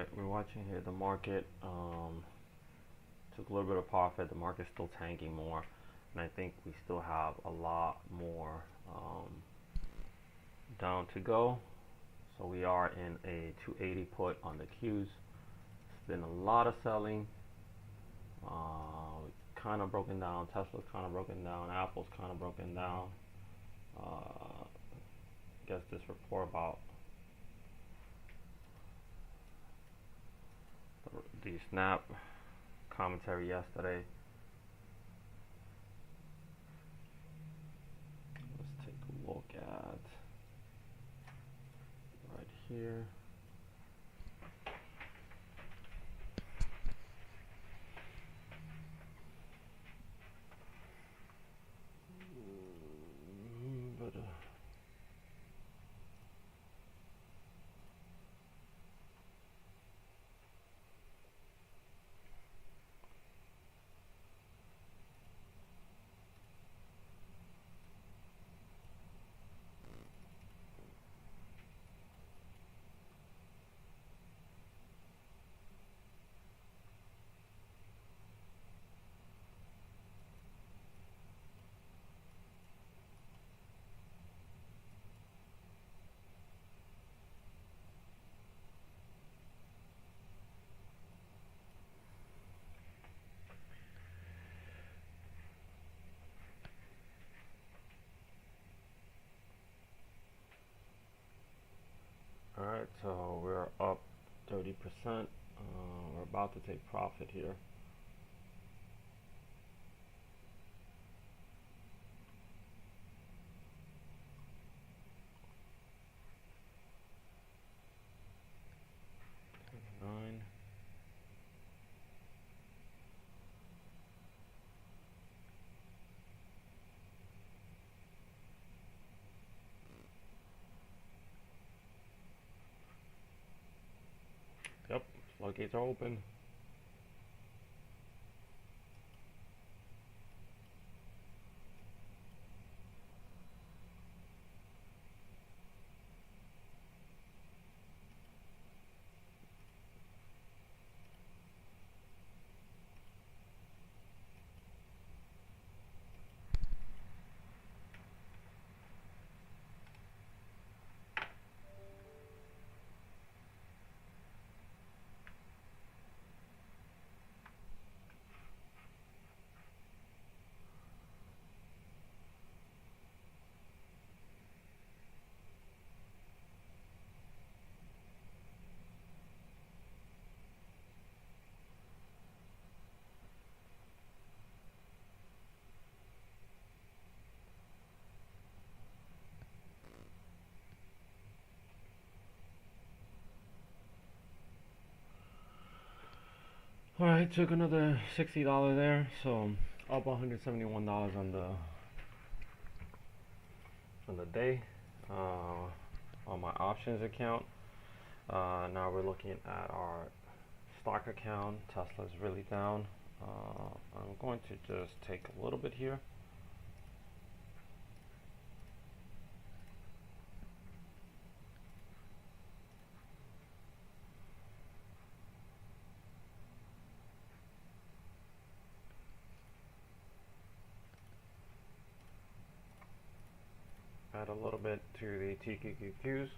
Alright, we're watching here the market took a little bit of profit. The market's still tanking more, and I think we still have a lot more down to go. So we are in a 280 put on the Qs. It's been a lot of selling. Kind of broken down. Tesla's kind of broken down. Apple's kind of broken down. Guess this report about the Snap commentary yesterday. Let's take a look at right here. Alright, so we're up 30%. We're about to take profit here. Nine. Yep, floodgates are open. Alright, took another $60 there, so up $171 on the day on my options account. Now we're looking at our stock account. Tesla's really down. I'm going to just take a little bit here. Add a little bit to the TQQQs.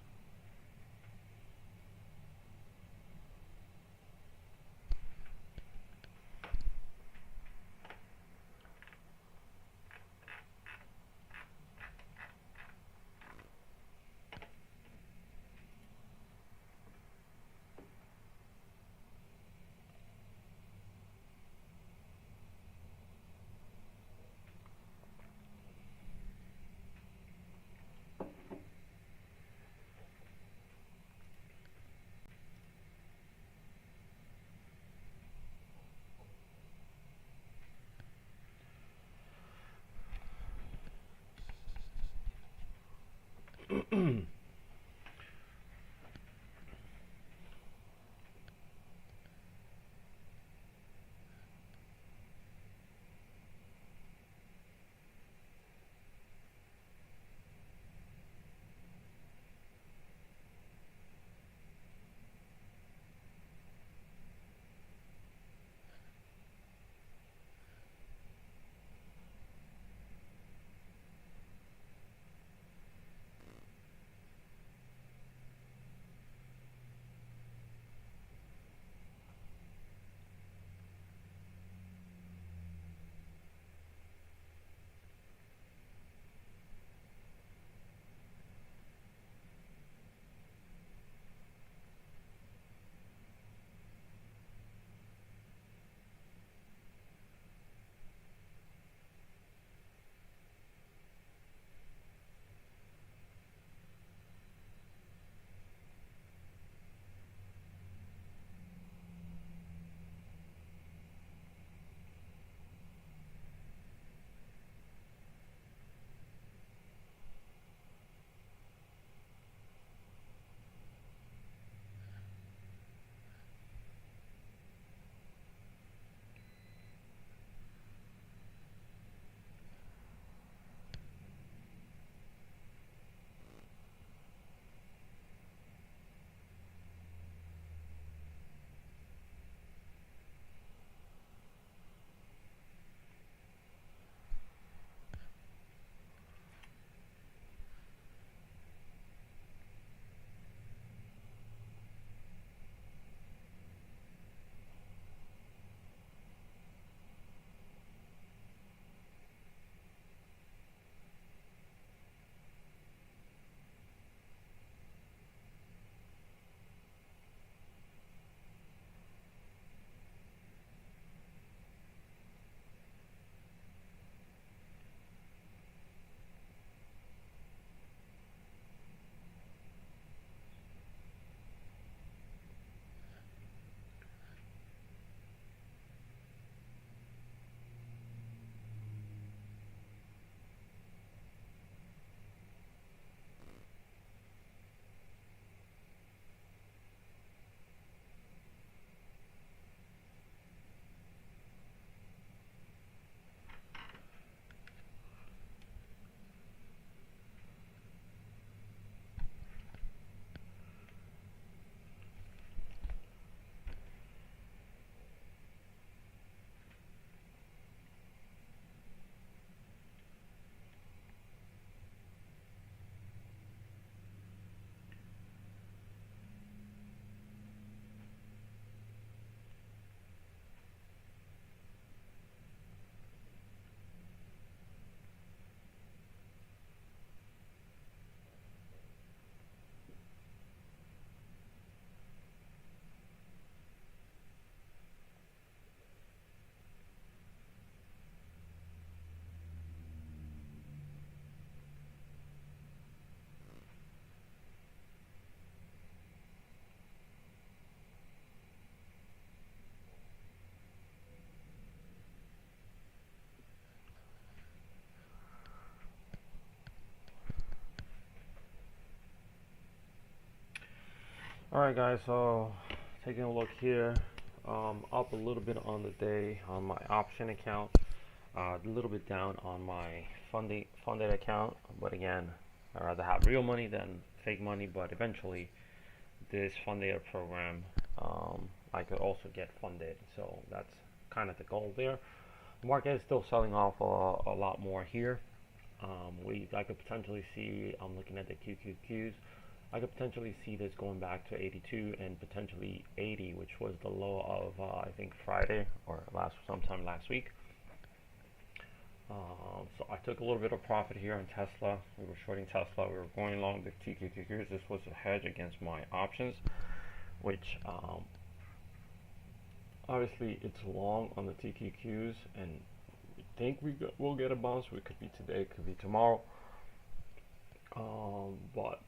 Alright guys, so taking a look here, up a little bit on the day on my option account, a little bit down on my funded account, but again, I'd rather have real money than fake money, but eventually this funded program, I could also get funded, so that's kind of the goal there. The market is still selling off a lot more here. I could potentially see, I'm looking at the QQQs, I could potentially see this going back to 82 and potentially 80, which was the low of I think Friday or sometime last week. So I took a little bit of profit here on Tesla. We were shorting Tesla. We were going along the TQQQs. This was a hedge against my options, which obviously it's long on the TQQs, and we think we'll get a bounce. It could be today, it could be tomorrow, but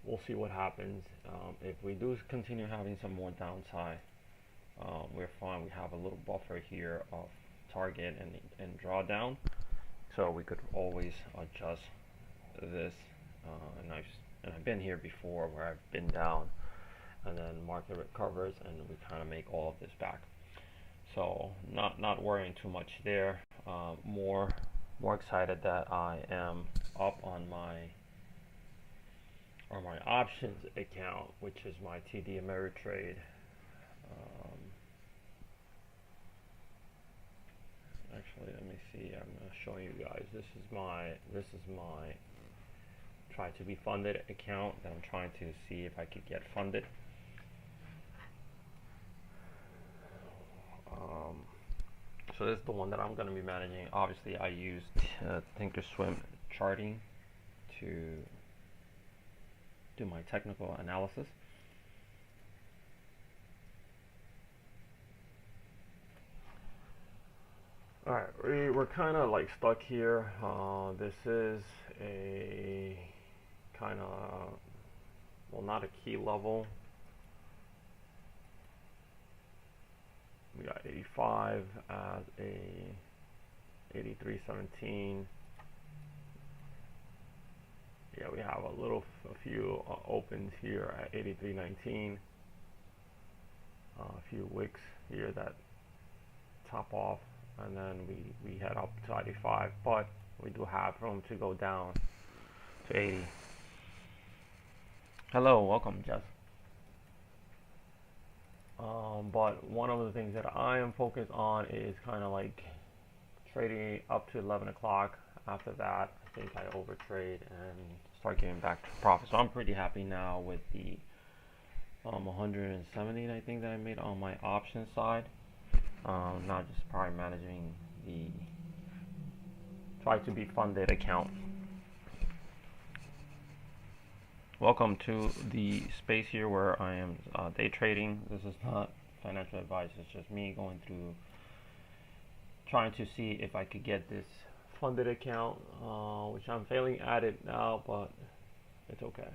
we'll see what happens. If we do continue having some more downside, we're fine. We have a little buffer here of target and drawdown, so we could always adjust this. And I've been here before where I've been down, and then market recovers, and we kind of make all of this back. So not worrying too much there. More excited that I am up on my options account, which is my TD Ameritrade. Actually, let me see. I'm going to show you guys. This is my try to be funded account that I'm trying to see if I could get funded. So this is the one that I'm going to be managing. Obviously, I used Thinkorswim charting to do my technical analysis. Alright, we're kind of like stuck here. This is a kind of, well, not a key level. We got 85 as a 83.17. Yeah, we have a few opens here at 83.19. A few wicks here that top off, and then we head up to 85, but we do have room to go down to 80. Hello, welcome, Jess. But one of the things that I am focused on is kind of like trading up to 11 o'clock. After that, I think I overtrade and start getting back to profit. So I'm pretty happy now with the 170, I think, that I made on my option side. Now just probably managing the try to be funded account. Welcome to the space here where I am day trading. This is not financial advice, it's just me going through trying to see if I could get this funded account, which I'm failing at it now, but it's okay.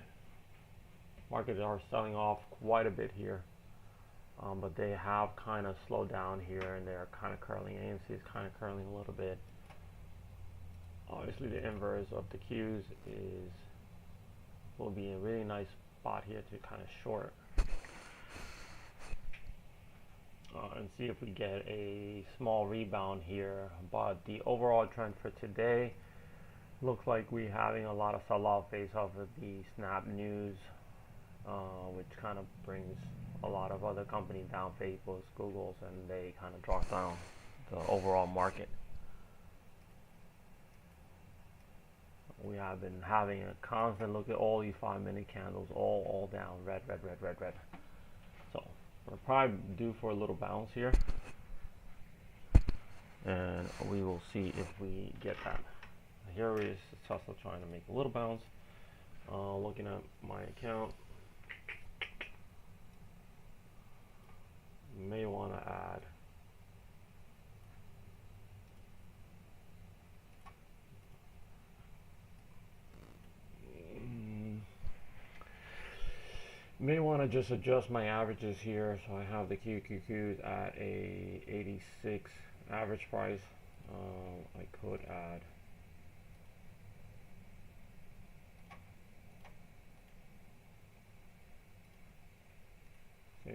Markets are selling off quite a bit here, but they have kind of slowed down here, and they're kind of curling. AMC is kind of curling a little bit. Obviously the inverse of the Qs will be a really nice spot here to kind of short and see if we get a small rebound here. But the overall trend for today looks like we're having a lot of sell-off based off of the Snap news, which kind of brings a lot of other companies down, Facebook's, Google's, and they kind of drop down the overall market. We have been having a constant look at all these 5-minute candles, all down, red. So we're probably due for a little bounce here, and we will see if we get that. Here is Tesla trying to make a little bounce. Looking at my account, you may want to add may want to just adjust my averages here. So I have the QQQs at a 86 average price. I could add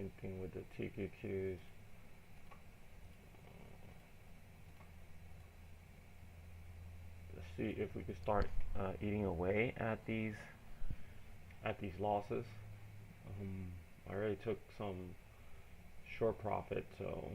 Same thing with the TQQs. Let's see if we could start eating away at these losses. I already took some short profit, so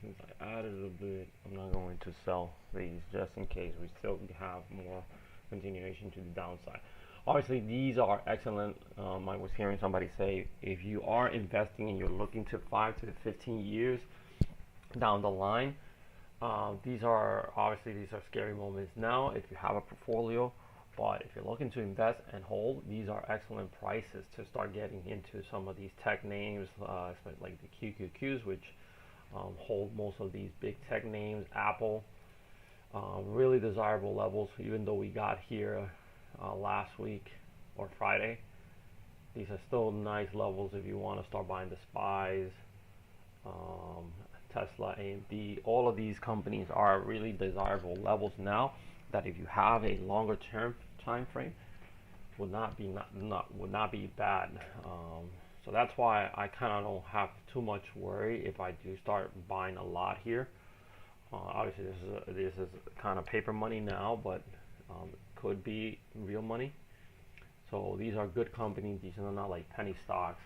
since I added a bit, I'm not going to sell these just in case we still have more continuation to the downside. Obviously, these are excellent. I was hearing somebody say if you are investing and you're looking to 5 to 15 years down the line, these are scary moments now if you have a portfolio. But if you're looking to invest and hold, these are excellent prices to start getting into some of these tech names, like the QQQs, which hold most of these big tech names. Apple, really desirable levels, even though we got here last week or Friday. These are still nice levels if you want to start buying the SPYs, Tesla, AMD. All of these companies are really desirable levels now that if you have a longer term time frame would not be bad. So that's why I kind of don't have too much worry if I do start buying a lot here. Obviously, this is kind of paper money now, but could be real money. So these are good companies. These are not like penny stocks.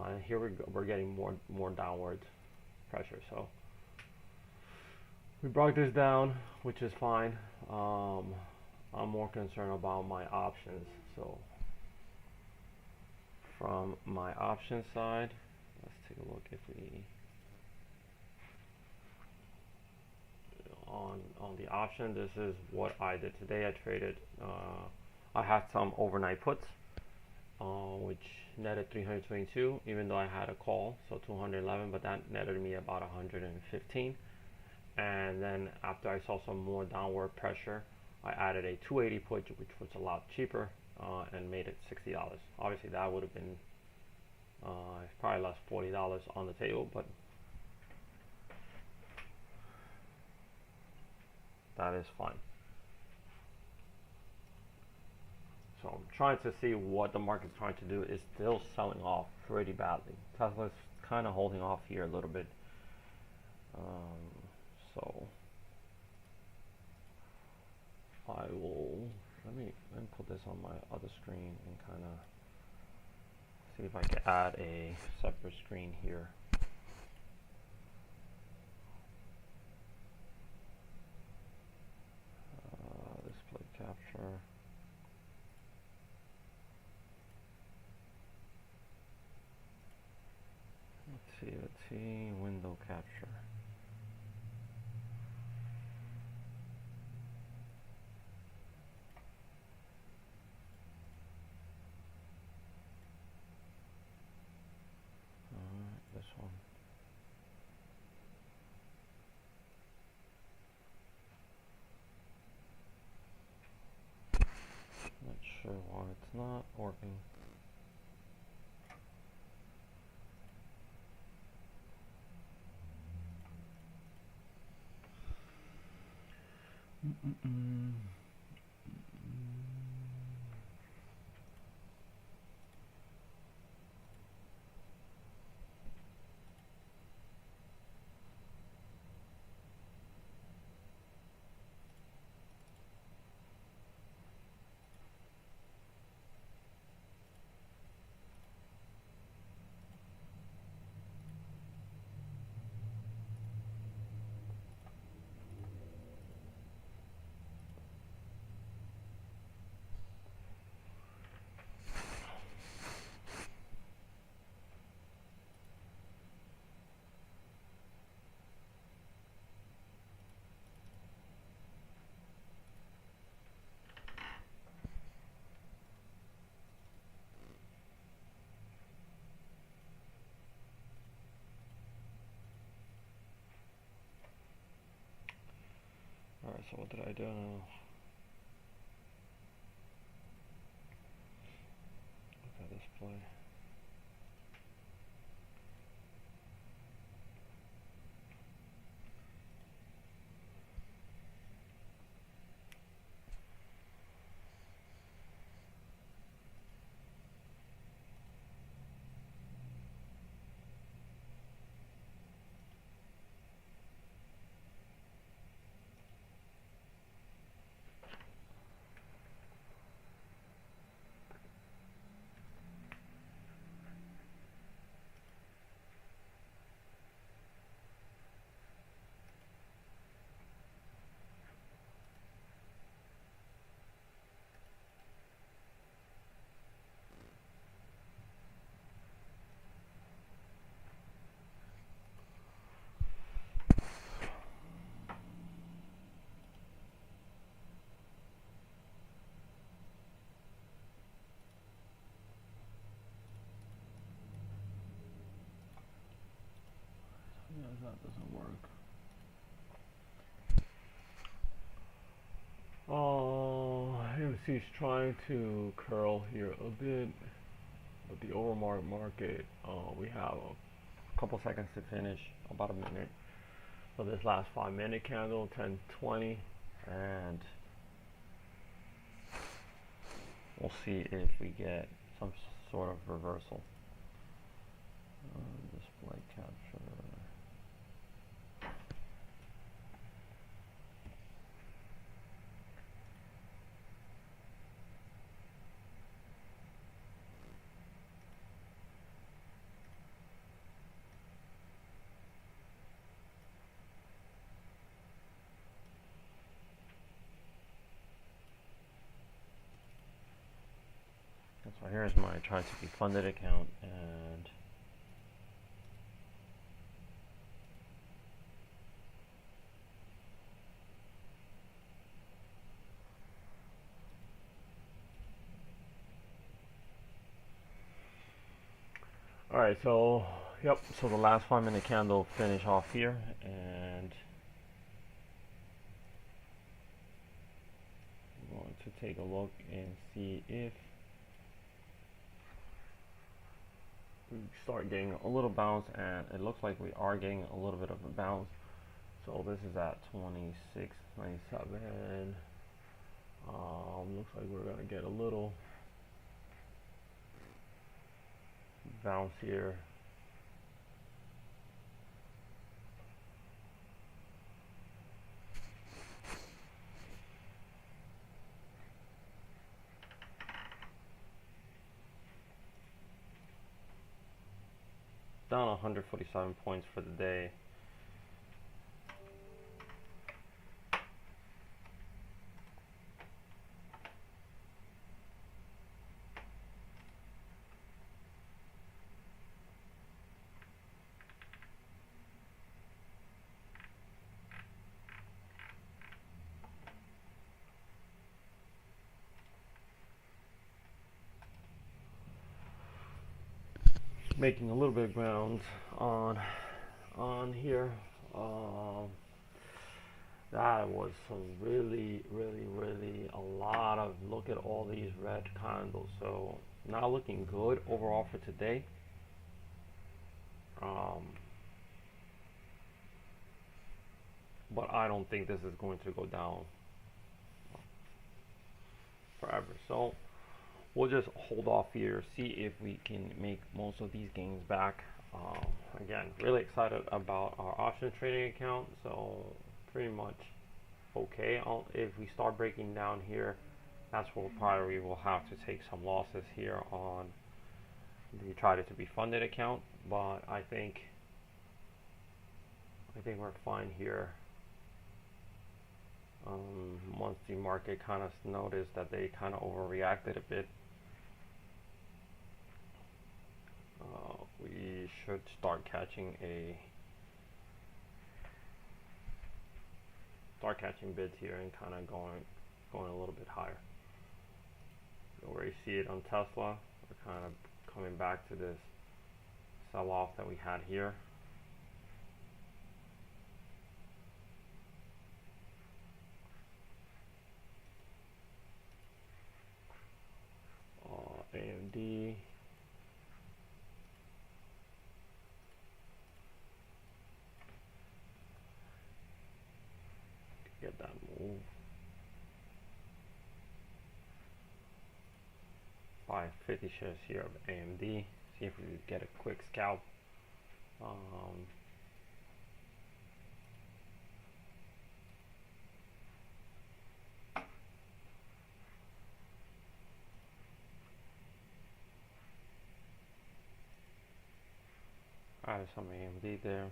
And here we're getting more downward pressure. So we brought this down, which is fine. I'm more concerned about my options. So from my option side, let's take a look if we on the option. This is what I did today. I traded. I had some overnight puts, which netted 322, even though I had a call, so 211, but that netted me about 115. And then after I saw some more downward pressure, I added a 280 put, which was a lot cheaper, and made it $60. Obviously, that would have been probably less $40 on the table, but that is fine. So I'm trying to see what the market's trying to do. It's still selling off pretty badly. Tesla's kind of holding off here a little bit. So I will let me put this on my other screen and kind of see if I can add a separate screen here. Display capture. Let's see, window capture. This one. Not sure why it's not working. Alright, so what did I do now? Look at display. that doesn't work. Oh, AMC is trying to curl here a bit, but the overmarket market, we have a couple seconds to finish, about a minute. So this last 5-minute candle, 10:20, and we'll see if we get some sort of reversal. Display capture. So here's my try to be funded account, and alright, so yep, so the last 5-minute candle finish off here, and I'm going to take a look and see if we start getting a little bounce, and it looks like we are getting a little bit of a bounce. So this is at 26.97. Looks like we're gonna get a little bounce here. Down 147 points for the day. Making a little bit of ground on here. That was some really a lot of, look at all these red candles. So not looking good overall for today. But I don't think this is going to go down forever. So we'll just hold off here, see if we can make most of these gains back. Again, really excited about our option trading account, so pretty much okay. If we start breaking down here, that's where probably we will have to take some losses here on the try to be funded account, but I think we're fine here. Once the market kind of noticed that they kind of overreacted a bit, we should start catching bids here and kind of going a little bit higher. You already see it on Tesla. We're kind of coming back to this sell-off that we had here. AMD. Get that move. Buy 50 shares here of AMD. See if we get a quick scalp. Add some AMD there.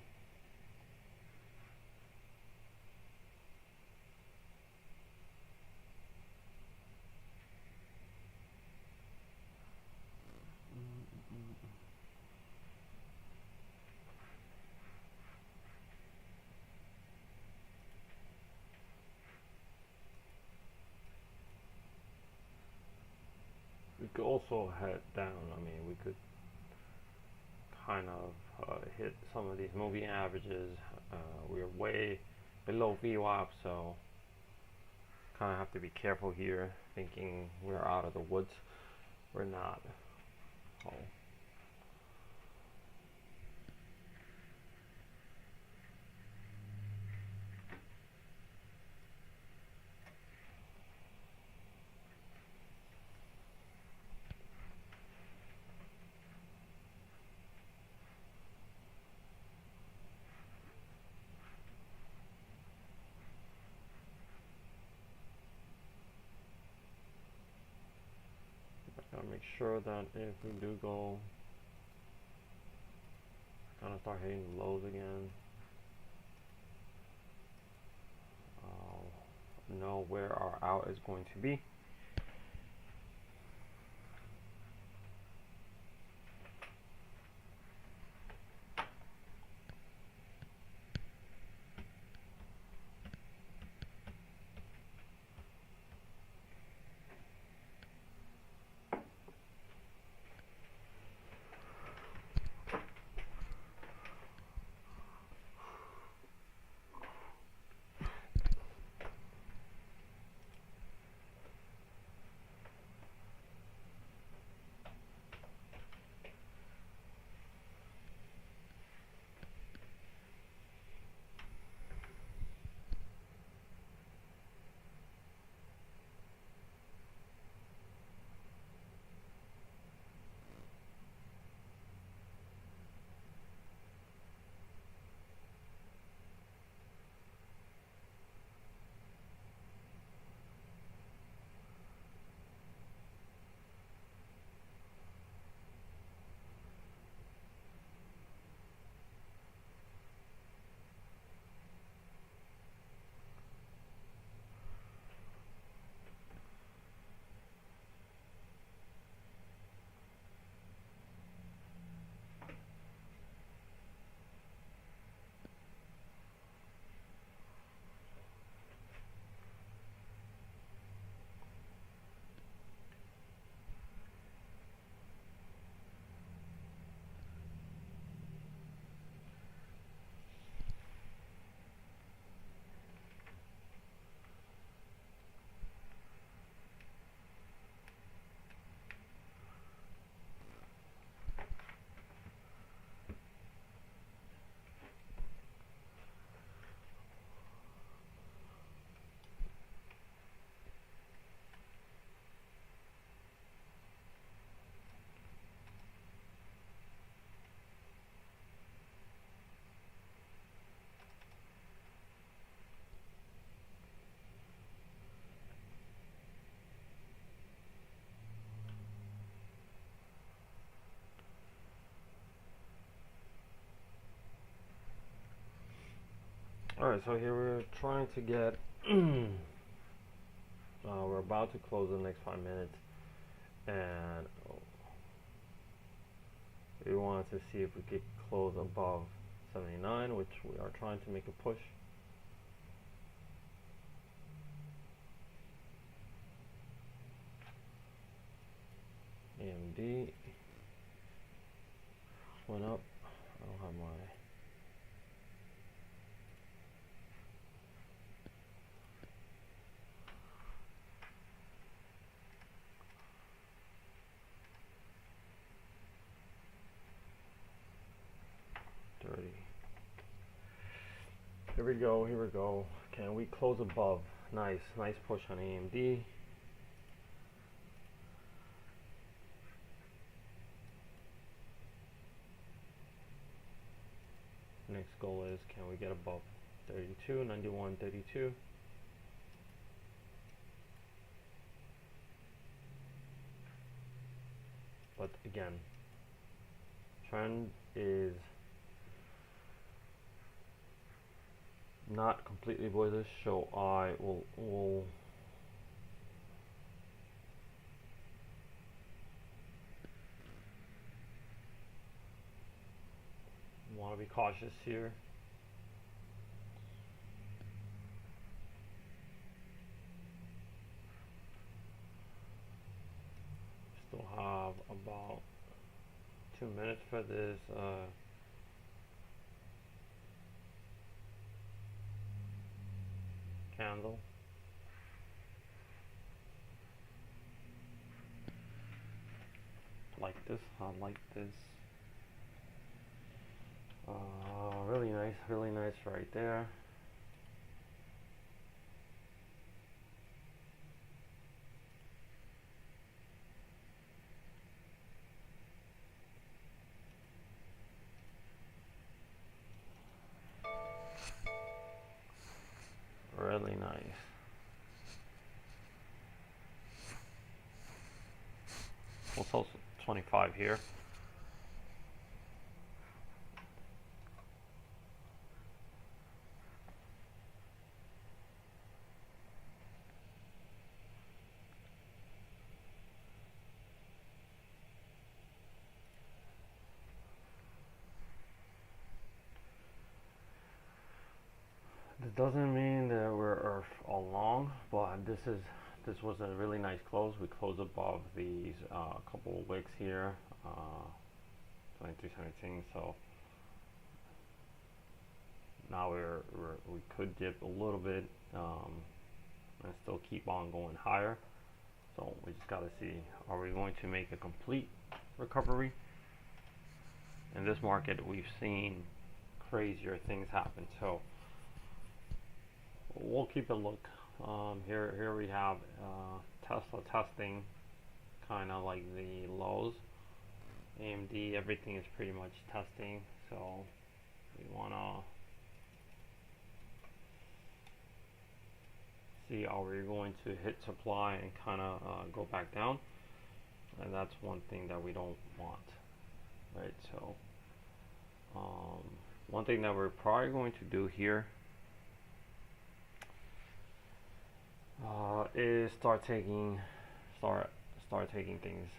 We could also head down. I mean, we could kind of hit some of these moving averages. We're way below VWAP, so kind of have to be careful here, thinking we're out of the woods. We're not. Oh. Gotta make sure that if we do go, kind of start hitting the lows again, I'll know where our out is going to be. Alright, so here we're trying to get, we're about to close the next 5 minutes, and we wanted to see if we could close above 79, which we are trying to make a push. AMD went up. I don't have my Here we go, here we go. Can we close above? Nice push on AMD. Next goal is, can we get above 32, 91, 32? But again, trend is not completely bullish, so I will want to be cautious here. Still have about 2 minutes for this candle. Like this, I like this. Really nice right there. Really nice. We'll sell 25 here. This doesn't mean that we're all long, but this was a really nice close. We closed above these couple of wicks here, 23.17. So now we could dip a little bit and still keep on going higher. So we just got to see, are we going to make a complete recovery? In this market, we've seen crazier things happen. So we'll keep a look. Here we have Tesla testing kind of like the lows. AMD, everything is pretty much testing. So we want to see, are we going to hit supply and kind of go back down? And that's one thing that we don't want, right? So one thing that we're probably going to do here is start taking things.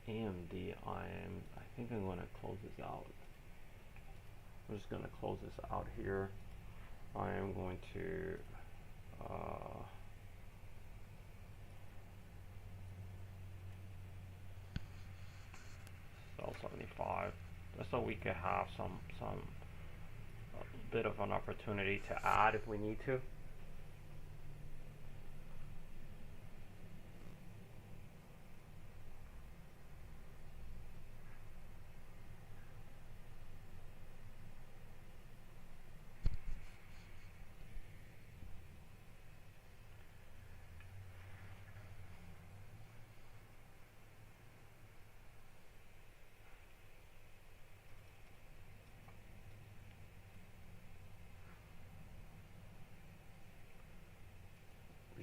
AMD, I think I'm going to close this out. I'm just going to close this out here. I am going to sell 75 just so we could have some bit of an opportunity to add if we need to.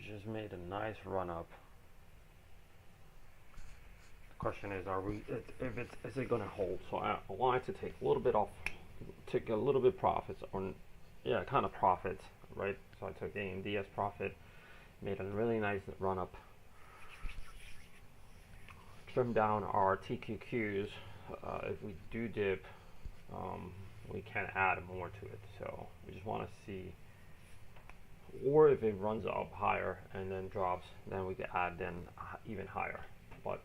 Just made a nice run up. The question is, is it going to hold? So I wanted to take a little bit off, take a little bit profits, or yeah, kind of profits, right? So I took AMD as profit, made a really nice run up, trimmed down our TQQs. If we do dip, we can add more to it. So we just want to see. Or if it runs up higher and then drops, then we can add then even higher. But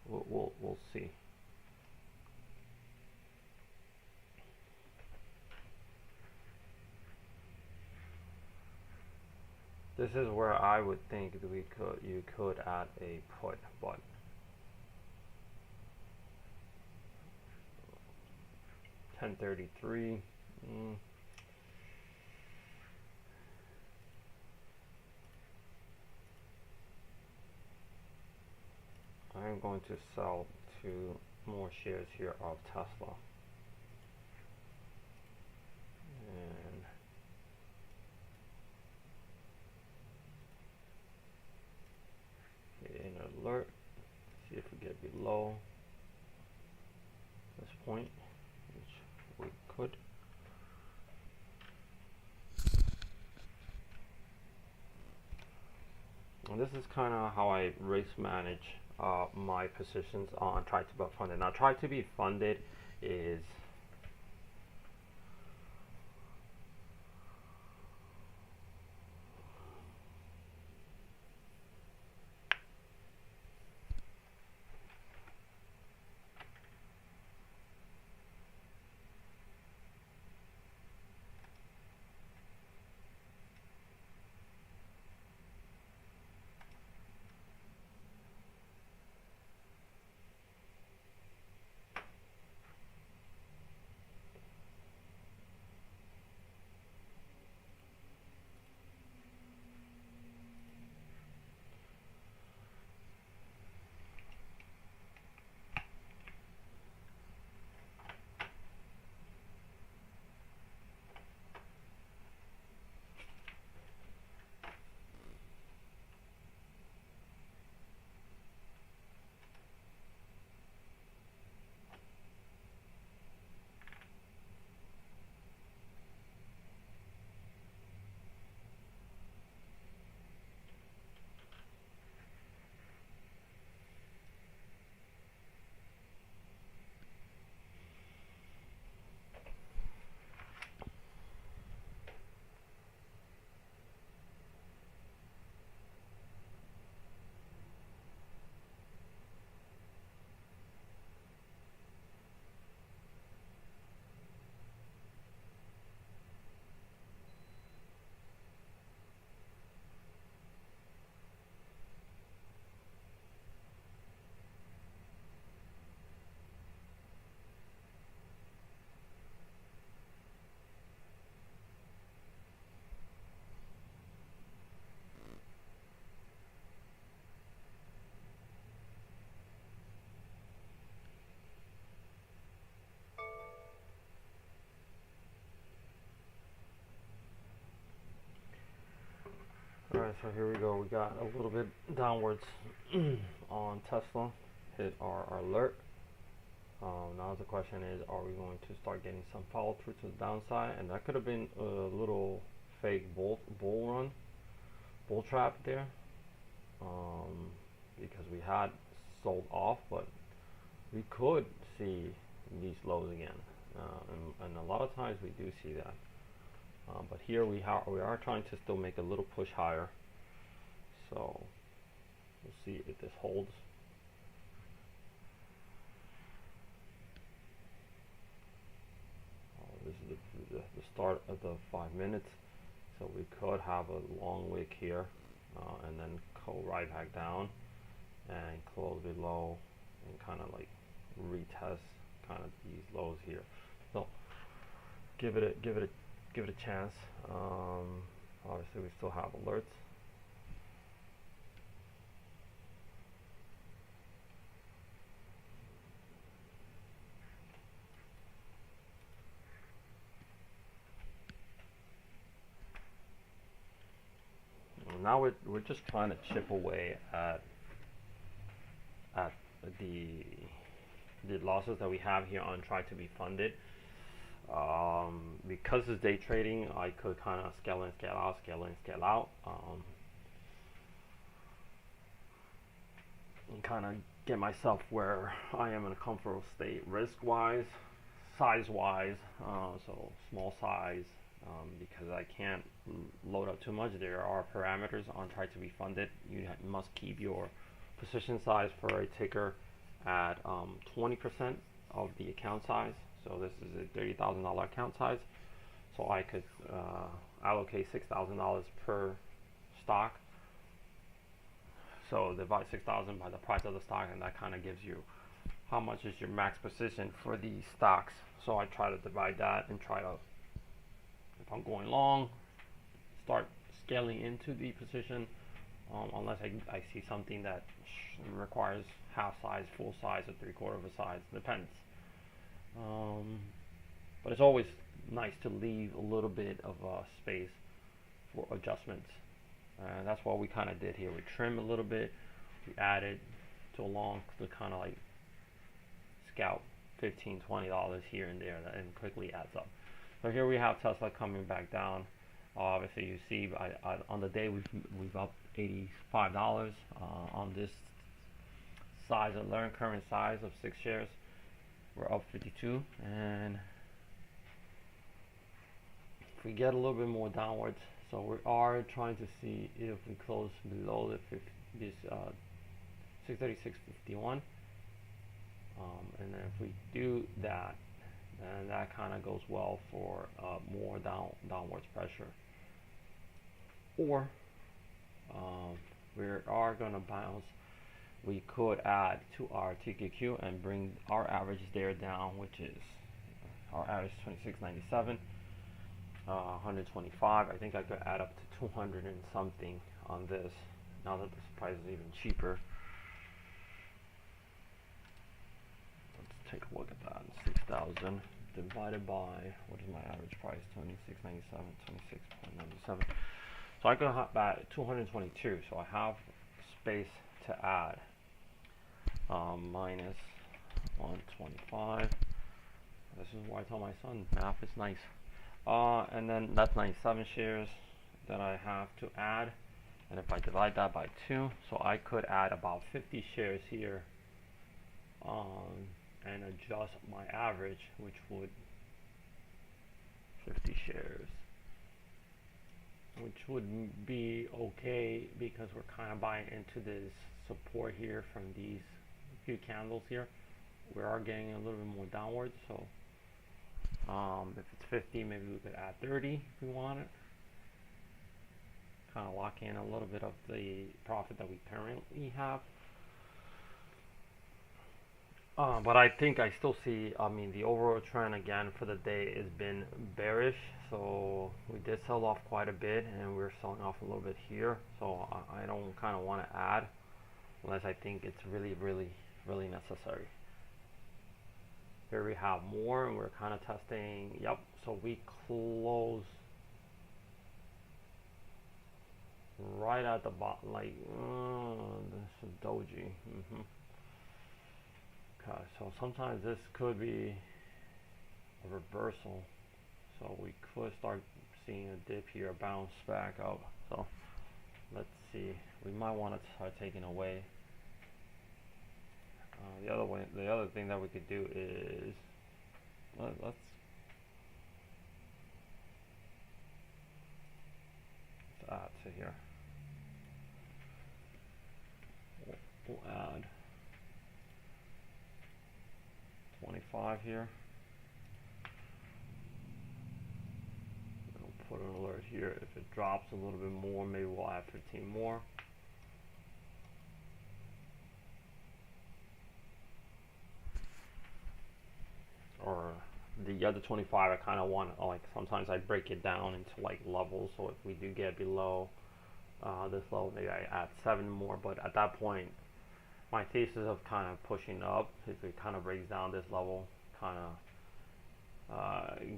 we'll see. This is where I would think that you could add a put, but $10.33. I'm going to sell 2 more shares here of Tesla. And get an alert. See if we get below this point, which we could. And this is kind of how I risk manage my positions on try to be funded. Now, try to be funded is So here we go. We got a little bit downwards on Tesla. Hit our alert. Now the question is, are we going to start getting some follow through to the downside? And that could have been a little fake bull trap there, because we had sold off, but we could see these lows again, and a lot of times we do see that. But here we are trying to still make a little push higher, so we'll see if this holds. This is the start of the 5 minutes, so we could have a long wick here, and then go right back down and close below and kind of like retest kind of these lows here. So give it a chance. Obviously we still have alerts. Now we're just trying to chip away at the losses that we have here on try to be funded. Because it's day trading, I could kind of scale in, scale out, scale in, scale out, and kind of get myself where I am in a comfortable state, risk-wise, size-wise. So small size, because I can't load up too much. There are parameters on try to be funded. You must keep your position size for a ticker at 20% of the account size. So this is a $30,000 account size. So I could allocate $6,000 per stock. So divide 6,000 by the price of the stock, and that kind of gives you how much is your max position for these stocks. So I try to divide that and try to, if I'm going long, start scaling into the position, unless I see something that requires half size, full size, or 3/4 of a size. Depends. But it's always nice to leave a little bit of space for adjustments. And that's what we kind of did here. We trimmed a little bit, we added to a long to kind of like scout $15, $20 here and there, and quickly adds up. So here we have Tesla coming back down. Obviously you see on the day we've up $85 on this size of current size of 6 shares. We're up 52, and if we get a little bit more downwards, so we are trying to see if we close below this 636.51, and then if we do that, then that kind of goes well for more downwards pressure. Or we are going to bounce. We could add to our TQQQ and bring our average there down, which is our average 26.97, 125. I think I could add up to 200 and something on this, now that this price is even cheaper. Let's take a look at that. 6,000 divided by, what is my average price? 26.97, 26.97. So I could have at 222. So I have space to add. Minus 125. This is why I tell my son math is nice. And then that's 97 shares that I have to add, and if I divide that by 2, so I could add about 50 shares here, and adjust my average, which would 50 shares, which would be okay, because we're kind of buying into this support here from these few candles here. We are getting a little bit more downwards, so if it's 50, maybe we could add 30 if we want it. Kind of lock in a little bit of the profit that we currently have. But I think I still see, the overall trend again for the day has been bearish. So we did sell off quite a bit, and we're selling off a little bit here. So I don't kind of want to add unless I think it's really, really, really necessary. Here we have more, and we're kind of testing. Yep. So we close right right at the bottom, like this is doji. Okay, so sometimes this could be a reversal, so we could start seeing a dip here, bounce back up. So let's see, we might want to start taking away. The other thing that we could do is let's add to here. We'll add 25 here. We'll put an alert here. If it drops a little bit more, maybe we'll add 15 more. Or the other 25, I kind of want, like, sometimes I break it down into like levels. So if we do get below this level, maybe I add 7 more. But at that point, my thesis of kind of pushing up, if it kind of breaks down this level, kind of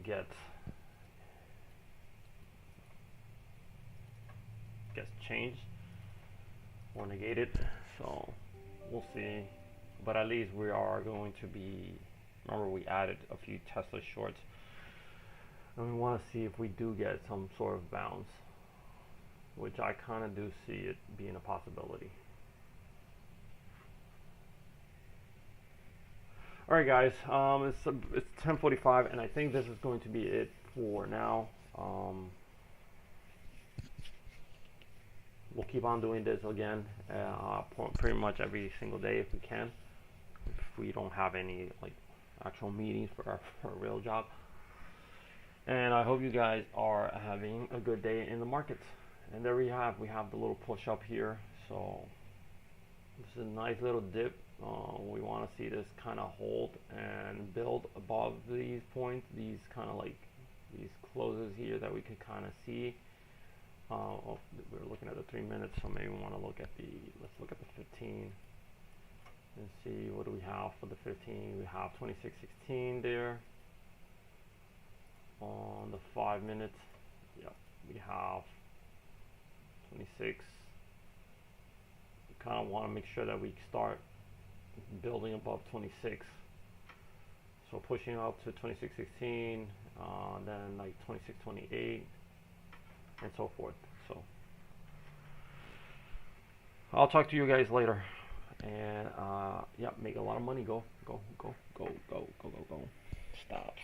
gets changed or negated. So we'll see. But at least we are going to be, remember we added a few Tesla shorts, and we want to see if we do get some sort of bounce, which I kind of do see it being a possibility. Alright guys, it's 10:45, and I think this is going to be it for now. We'll keep on doing this again, pretty much every single day if we can, if we don't have any like actual meetings for our real job. And I hope you guys are having a good day in the markets. And there we have the little push up here. So this is a nice little dip. We want to see this kind of hold and build above these points, these kind of like these closes here that we can kind of see. We're looking at the 3 minutes, so maybe we want to look at let's look at the 15 and see what do we have for the 15. We have 26.16 there. On the 5 minutes, yeah, we have 26. We kind of want to make sure that we start building above 26. So pushing up to 26.16, then like 26.28, and so forth. So I'll talk to you guys later, and yeah, make a lot of money. Go. Stop.